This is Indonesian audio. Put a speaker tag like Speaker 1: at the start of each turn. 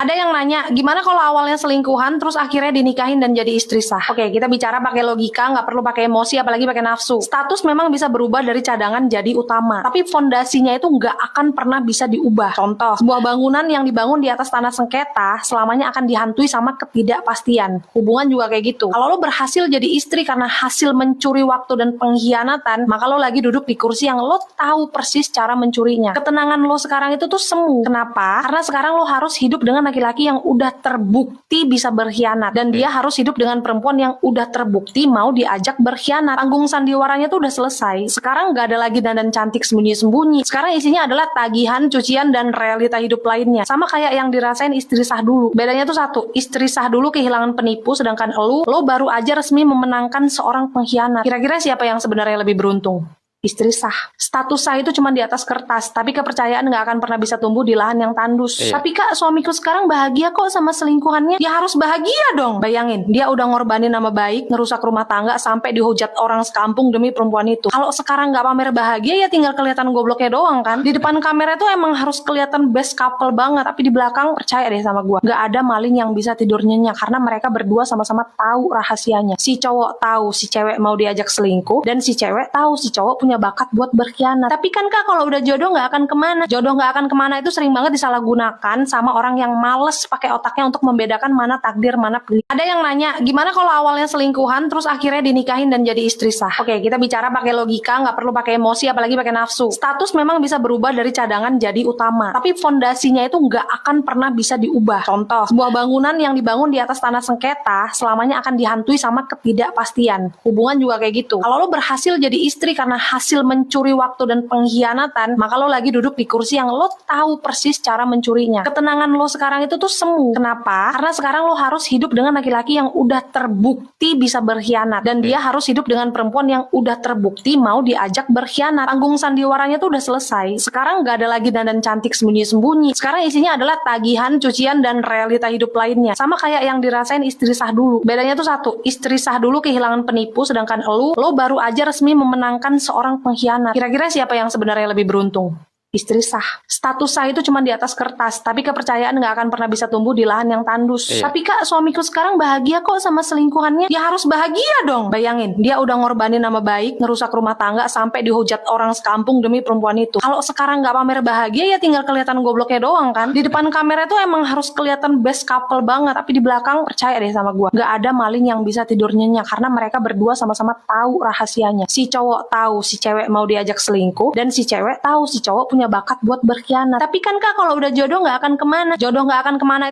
Speaker 1: Ada yang nanya, gimana kalau awalnya selingkuhan terus akhirnya dinikahin dan jadi istri sah? Oke, kita bicara pakai logika, nggak perlu pakai emosi, apalagi pakai nafsu. Status memang bisa berubah dari cadangan jadi utama, tapi fondasinya itu nggak akan pernah bisa diubah. Contoh, sebuah bangunan yang dibangun di atas tanah sengketa selamanya akan dihantui sama ketidakpastian. Hubungan juga kayak gitu. Kalau lo berhasil jadi istri karena hasil mencuri waktu dan pengkhianatan, maka lo lagi duduk di kursi yang lo tahu persis cara mencurinya. Ketenangan lo sekarang itu tuh semu. Kenapa? Karena sekarang lo harus hidup dengan laki-laki yang udah terbukti bisa berkhianat, dan dia harus hidup dengan perempuan yang udah terbukti mau diajak berkhianat. Panggung sandiwaranya tuh udah selesai. Sekarang gak ada lagi dandan cantik sembunyi-sembunyi. Sekarang isinya adalah tagihan, cucian, dan realita hidup lainnya. Sama kayak yang dirasain istri sah dulu. Bedanya tuh satu, istri sah dulu kehilangan penipu, sedangkan lo baru aja resmi memenangkan seorang pengkhianat. Kira-kira siapa yang sebenarnya lebih beruntung? Istri sah. Status sah itu cuma di atas kertas, tapi kepercayaan nggak akan pernah bisa tumbuh di lahan yang tandus. Tapi kak, suamiku sekarang bahagia kok sama selingkuhannya. Ya harus bahagia dong. Bayangin, dia udah ngorbanin nama baik, ngerusak rumah tangga, sampai dihujat orang sekampung demi perempuan itu. Kalau sekarang nggak pamer bahagia, ya tinggal kelihatan gobloknya doang kan. Di depan kamera tuh emang harus kelihatan best couple banget, tapi di belakang percaya deh sama gua, nggak ada maling yang bisa tidur nyenyak, karena mereka berdua sama-sama tahu rahasianya. Si cowok tahu si cewek mau diajak selingkuh, dan si cewek tahu si cowok punya bakat buat berkhianat. Tapi kan kak, kalau udah jodoh nggak akan kemana. Jodoh nggak akan kemana itu sering banget disalahgunakan sama orang yang males pakai otaknya untuk membedakan mana takdir, mana pilih. Ada yang nanya, gimana kalau awalnya selingkuhan terus akhirnya dinikahin dan jadi istri sah? Oke, kita bicara pakai logika, nggak perlu pakai emosi, apalagi pakai nafsu. Status memang bisa berubah dari cadangan jadi utama, tapi fondasinya itu nggak akan pernah bisa diubah. Contoh, sebuah bangunan yang dibangun di atas tanah sengketa selamanya akan dihantui sama ketidakpastian. Hubungan juga kayak gitu. Kalau lo berhasil jadi istri karena hasil mencuri waktu dan pengkhianatan, maka lo lagi duduk di kursi yang lo tahu persis cara mencurinya. Ketenangan lo sekarang itu tuh semu. Kenapa? Karena sekarang lo harus hidup dengan laki-laki yang udah terbukti bisa berkhianat, dan dia harus hidup dengan perempuan yang udah terbukti mau diajak berkhianat. Panggung sandiwaranya tuh udah selesai. Sekarang gak ada lagi dandan cantik sembunyi-sembunyi. Sekarang isinya adalah tagihan, cucian, dan realita hidup lainnya. Sama kayak yang dirasain istri sah dulu. Bedanya tuh satu, istri sah dulu kehilangan penipu, sedangkan lo baru aja resmi memenangkan seorang pengkhianat. Kira-kira siapa yang sebenarnya lebih beruntung? Istri sah. Status sah itu cuma di atas kertas, tapi kepercayaan nggak akan pernah bisa tumbuh di lahan yang tandus. Tapi kak, suamiku sekarang bahagia kok sama selingkuhannya. Ya harus bahagia dong. Bayangin, dia udah ngorbanin nama baik, ngerusak rumah tangga, sampai dihujat orang sekampung demi perempuan itu. Kalau sekarang nggak pamer bahagia, ya tinggal kelihatan gobloknya doang kan. Di depan kamera tuh emang harus kelihatan best couple banget, tapi di belakang percaya deh sama gua, nggak ada maling yang bisa tidur nyenyak, karena mereka berdua sama-sama tahu rahasianya. Si cowok tahu si cewek mau diajak selingkuh, dan si cewek tahu si cowok punya bakat buat berkhianat. Tapi kan kak, kalau udah jodoh nggak akan kemana. Jodoh nggak akan kemana